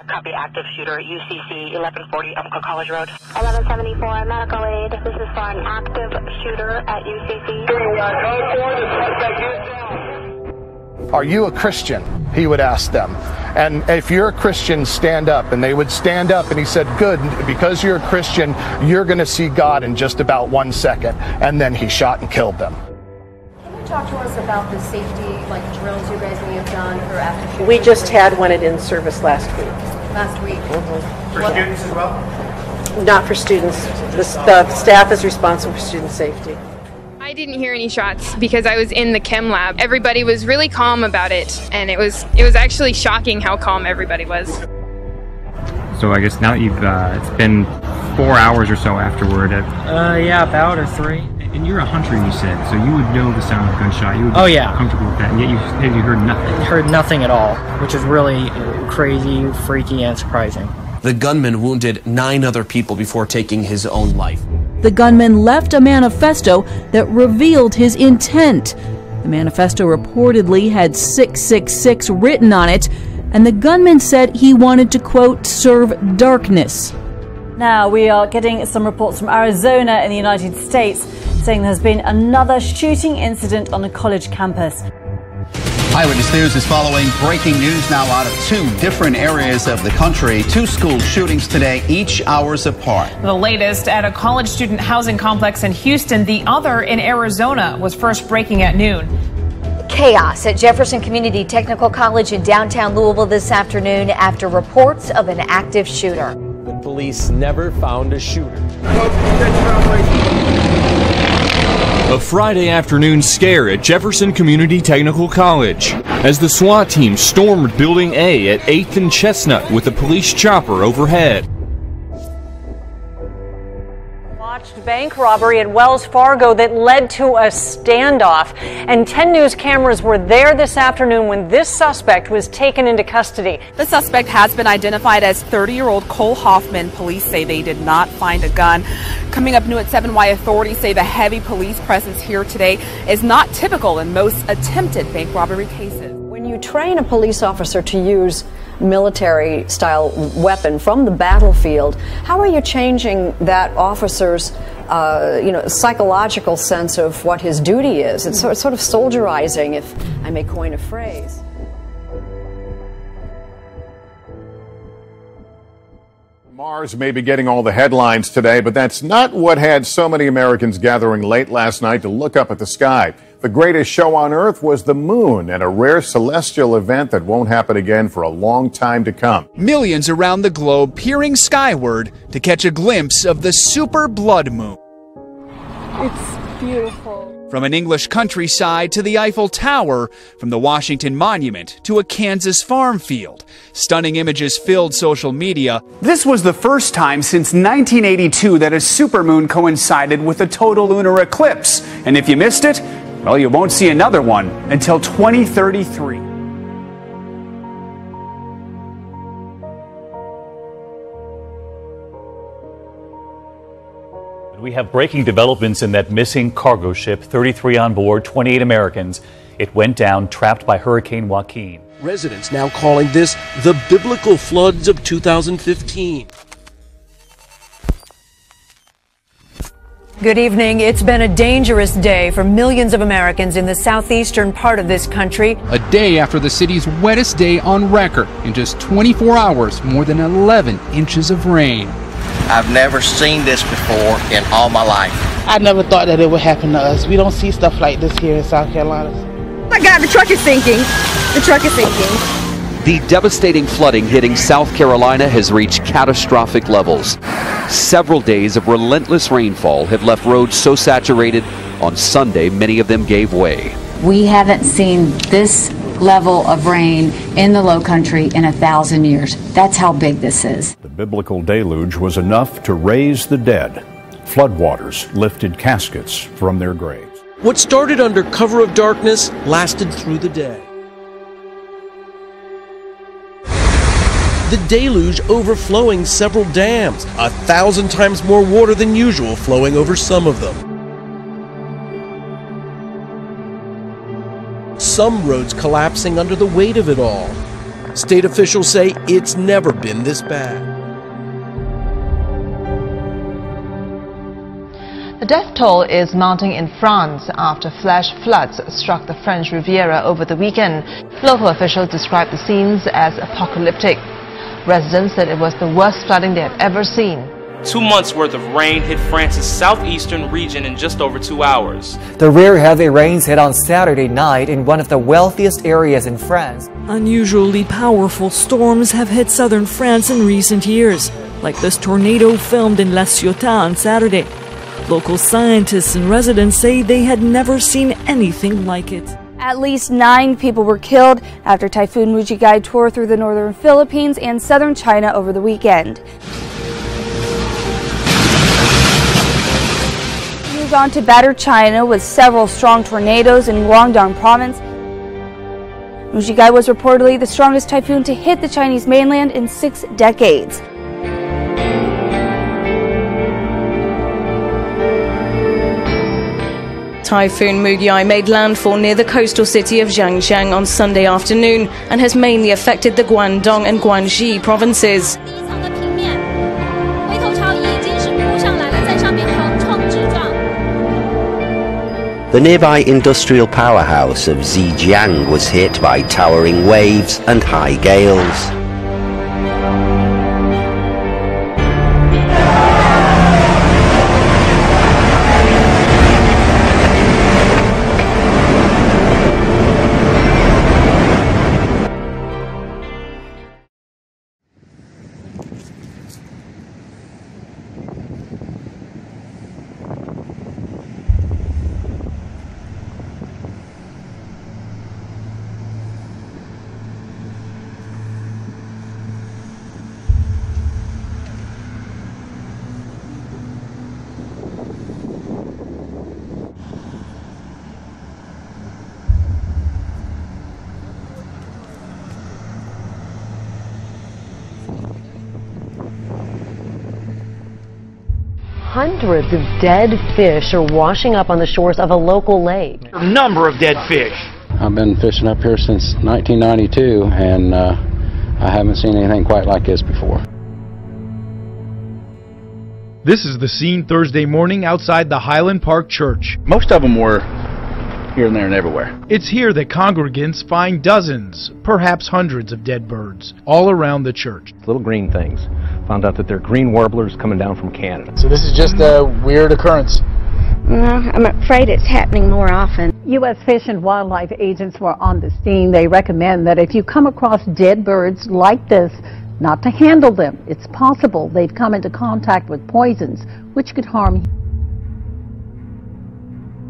Copy, active shooter, UCC, 1140 Umpqua College Road. 1174, medical aid. This is for an active shooter at UCC. Are you a Christian? He would ask them. And if you're a Christian, stand up. And they would stand up, and he said, good, because you're a Christian, you're going to see God in just about 1 second. And then he shot and killed them. Can you talk to us about the safety drills you guys may have done for active shooters? We just had one at in-service last week. Last week? Mm-hmm. For students as well? Not for students. The staff is responsible for student safety. I didn't hear any shots because I was in the chem lab. Everybody was really calm about it, and it was actually shocking how calm everybody was. So I guess now that you've, it's been 4 hours or so afterward. Yeah, about or 3. And you're a hunter, you said, so you would know the sound of a gunshot. You would be comfortable with that, and yet you heard nothing. I heard nothing at all, which is really crazy, freaky, and surprising. The gunman wounded 9 other people before taking his own life. The gunman left a manifesto that revealed his intent. The manifesto reportedly had 666 written on it, and the gunman said he wanted to, quote, serve darkness. Now we are getting some reports from Arizona in the United States saying there's been another shooting incident on a college campus. Eyewitness News is following breaking news now out of 2 different areas of the country. 2 school shootings today, each hours apart. The latest at a college student housing complex in Houston. The other in Arizona was first breaking at noon. Chaos at Jefferson Community Technical College in downtown Louisville this afternoon after reports of an active shooter. But police never found a shooter. A Friday afternoon scare at Jefferson Community Technical College as the SWAT team stormed Building A at 8th and Chestnut with a police chopper overhead. Botched bank robbery at Wells Fargo that led to a standoff. And 10 News cameras were there this afternoon when this suspect was taken into custody. The suspect has been identified as 30-year-old Cole Hoffman. Police say they did not find a gun. Coming up new at 7, why authorities say the heavy police presence here today is not typical in most attempted bank robbery cases. When you train a police officer to use military-style weapon from the battlefield, how are you changing that officer's psychological sense of what his duty is? It's sort of soldierizing, if I may coin a phrase. Mars may be getting all the headlines today, but that's not what had so many Americans gathering late last night to look up at the sky. The greatest show on Earth was the moon, and a rare celestial event that won't happen again for a long time to come. Millions around the globe peering skyward to catch a glimpse of the super blood moon. It's beautiful. From an English countryside to the Eiffel Tower, from the Washington Monument to a Kansas farm field, stunning images filled social media. This was the first time since 1982 that a supermoon coincided with a total lunar eclipse. And if you missed it, well, you won't see another one until 2033. We have breaking developments in that missing cargo ship, 33 on board, 28 Americans. It went down, trapped by Hurricane Joaquin. Residents now calling this the biblical floods of 2015. Good evening. It's been a dangerous day for millions of Americans in the southeastern part of this country. A day after the city's wettest day on record. In just 24 hours, more than 11 inches of rain. I've never seen this before in all my life. I never thought that it would happen to us. We don't see stuff like this here in South Carolina. Oh my God, the truck is sinking. The truck is sinking. The devastating flooding hitting South Carolina has reached catastrophic levels. Several days of relentless rainfall have left roads so saturated, on Sunday many of them gave way. We haven't seen this level of rain in the low country in 1,000 years. That's how big this is. The biblical deluge was enough to raise the dead. Floodwaters lifted caskets from their graves. What started under cover of darkness lasted through the day. The deluge overflowing several dams, 1,000 times more water than usual flowing over some of them. Some roads collapsing under the weight of it all. State officials say it's never been this bad. The death toll is mounting in France after flash floods struck the French Riviera over the weekend. Local officials described the scenes as apocalyptic. Residents said it was the worst flooding they had ever seen. 2 months worth of rain hit France's southeastern region in just over 2 hours. The rare heavy rains hit on Saturday night in one of the wealthiest areas in France. Unusually powerful storms have hit southern France in recent years, like this tornado filmed in La Ciotat on Saturday. Local scientists and residents say they had never seen anything like it. At least 9 people were killed after Typhoon Mujigai tore through the northern Philippines and southern China over the weekend. Move on to battered China with several strong tornadoes in Guangdong province. Mujigai was reportedly the strongest typhoon to hit the Chinese mainland in 6 decades. Typhoon Mugiai made landfall near the coastal city of Zhangjiang on Sunday afternoon and has mainly affected the Guangdong and Guangxi provinces. The nearby industrial powerhouse of Zhejiang was hit by towering waves and high gales. Hundreds of dead fish are washing up on the shores of a local lake. A number of dead fish. I've been fishing up here since 1992, and I haven't seen anything quite like this before. This is the scene Thursday morning outside the Highland Park Church. Most of them were here and there and everywhere. It's here that congregants find dozens, perhaps hundreds of dead birds all around the church. Little green things. Found out that they're green warblers coming down from Canada. So this is just a weird occurrence. I'm afraid it's happening more often. U.S. Fish and Wildlife agents were on the scene. They recommend that if you come across dead birds like this, not to handle them. It's possible they've come into contact with poisons, which could harm you.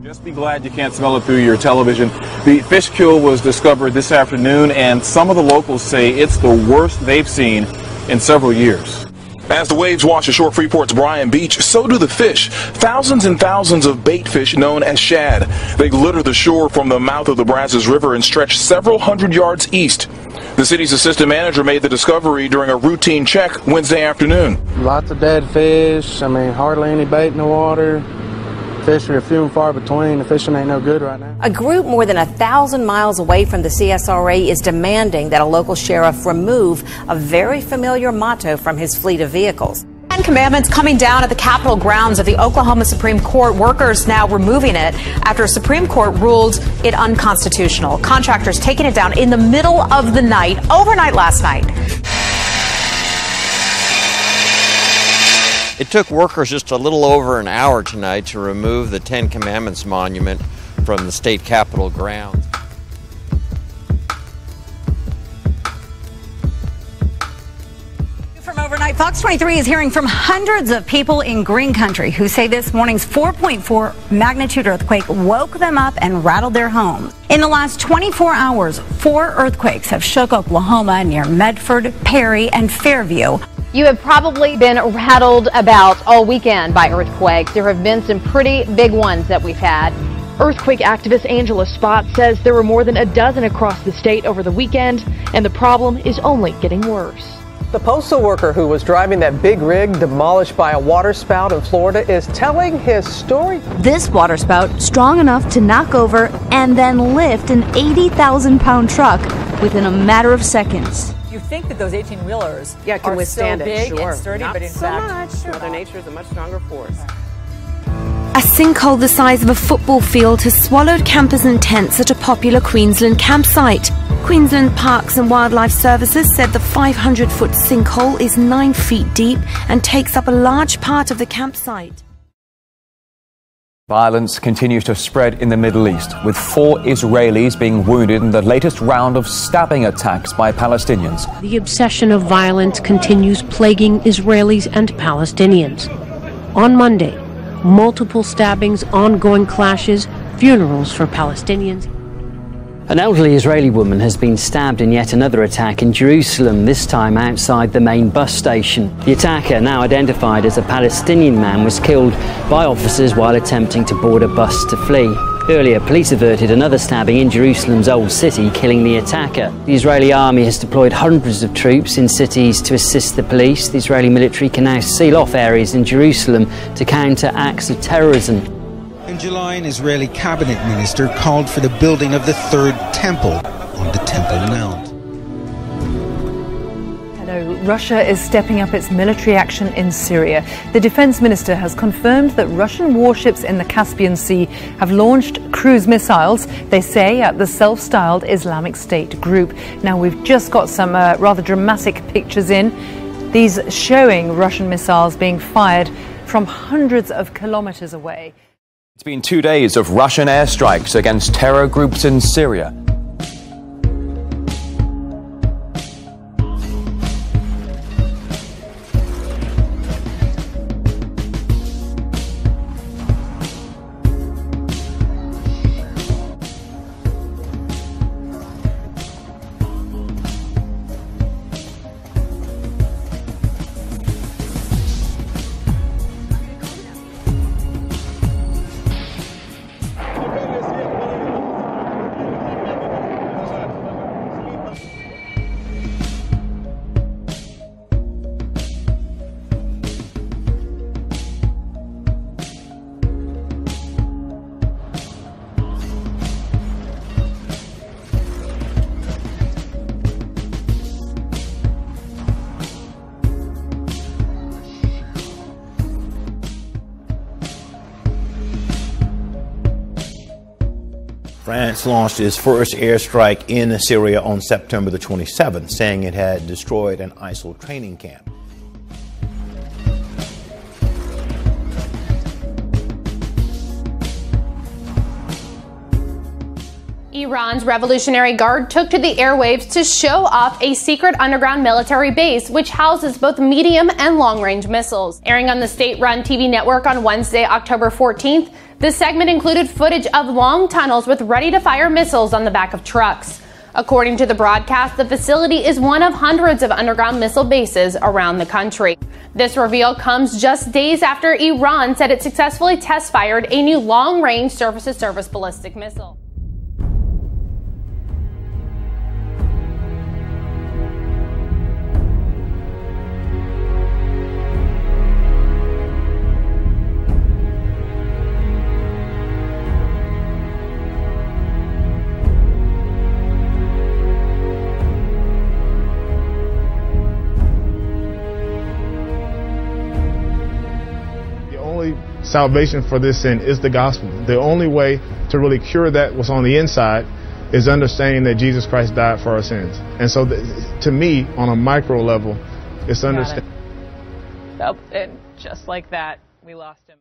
Just be glad you can't smell it through your television. The fish kill was discovered this afternoon, and some of the locals say it's the worst they've seen in several years. As the waves wash ashore Freeport's Bryan Beach, so do the fish. Thousands and thousands of bait fish known as shad. They litter the shore from the mouth of the Brazos River and stretch several hundred yards east. The city's assistant manager made the discovery during a routine check Wednesday afternoon. Lots of dead fish. I mean, hardly any bait in the water. Fish are few and far between. The fishing ain't no good right now. A group more than 1,000 miles away from the CSRA is demanding that a local sheriff remove a very familiar motto from his fleet of vehicles. 10 Commandments coming down at the Capitol grounds of the Oklahoma Supreme Court. Workers now removing it after a Supreme Court ruled it unconstitutional. Contractors taking it down in the middle of the night, overnight last night. It took workers just a little over an hour tonight to remove the 10 Commandments monument from the state capitol grounds. From overnight, Fox 23 is hearing from hundreds of people in Green Country who say this morning's 4.4 magnitude earthquake woke them up and rattled their homes. In the last 24 hours, 4 earthquakes have shook Oklahoma near Medford, Perry, and Fairview. You have probably been rattled about all weekend by earthquakes. There have been some pretty big ones that we've had. Earthquake activist Angela Spott says there were more than a dozen across the state over the weekend, and the problem is only getting worse. The postal worker who was driving that big rig demolished by a waterspout in Florida is telling his story. This waterspout strong enough to knock over and then lift an 80,000-pound truck within a matter of seconds. You think that those 18-wheelers can are withstand so big it, sure. and sturdy, Not but in so fact, much. Mother Nature is a much stronger force. A sinkhole the size of a football field has swallowed campers and tents at a popular Queensland campsite. Queensland Parks and Wildlife Services said the 500-foot sinkhole is 9 feet deep and takes up a large part of the campsite. Violence continues to spread in the Middle East, with 4 Israelis being wounded in the latest round of stabbing attacks by Palestinians. The obsession of violence continues plaguing Israelis and Palestinians. On Monday, multiple stabbings, ongoing clashes, funerals for Palestinians. An elderly Israeli woman has been stabbed in yet another attack in Jerusalem, this time outside the main bus station. The attacker, now identified as a Palestinian man, was killed by officers while attempting to board a bus to flee. Earlier, police averted another stabbing in Jerusalem's Old City, killing the attacker. The Israeli army has deployed hundreds of troops in cities to assist the police. The Israeli military can now seal off areas in Jerusalem to counter acts of terrorism. In July, an Israeli cabinet minister called for the building of the third temple on the Temple Mount. Hello. Russia is stepping up its military action in Syria. The defense minister has confirmed that Russian warships in the Caspian Sea have launched cruise missiles, they say, at the self-styled Islamic State group. Now, we've just got some rather dramatic pictures in. These showing Russian missiles being fired from hundreds of kilometers away. It's been 2 days of Russian airstrikes against terror groups in Syria. France launched its first airstrike in Syria on September the 27th, saying it had destroyed an ISIL training camp. Iran's Revolutionary Guard took to the airwaves to show off a secret underground military base which houses both medium and long-range missiles. Airing on the state-run TV network on Wednesday, October 14th, this segment included footage of long tunnels with ready-to-fire missiles on the back of trucks. According to the broadcast, the facility is one of hundreds of underground missile bases around the country. This reveal comes just days after Iran said it successfully test-fired a new long-range surface-to-surface ballistic missile. Salvation for this sin is the gospel. The only way to really cure that what's on the inside is understanding that Jesus Christ died for our sins. And so to me, on a micro level, it's understanding. Oh, and just like that, we lost him.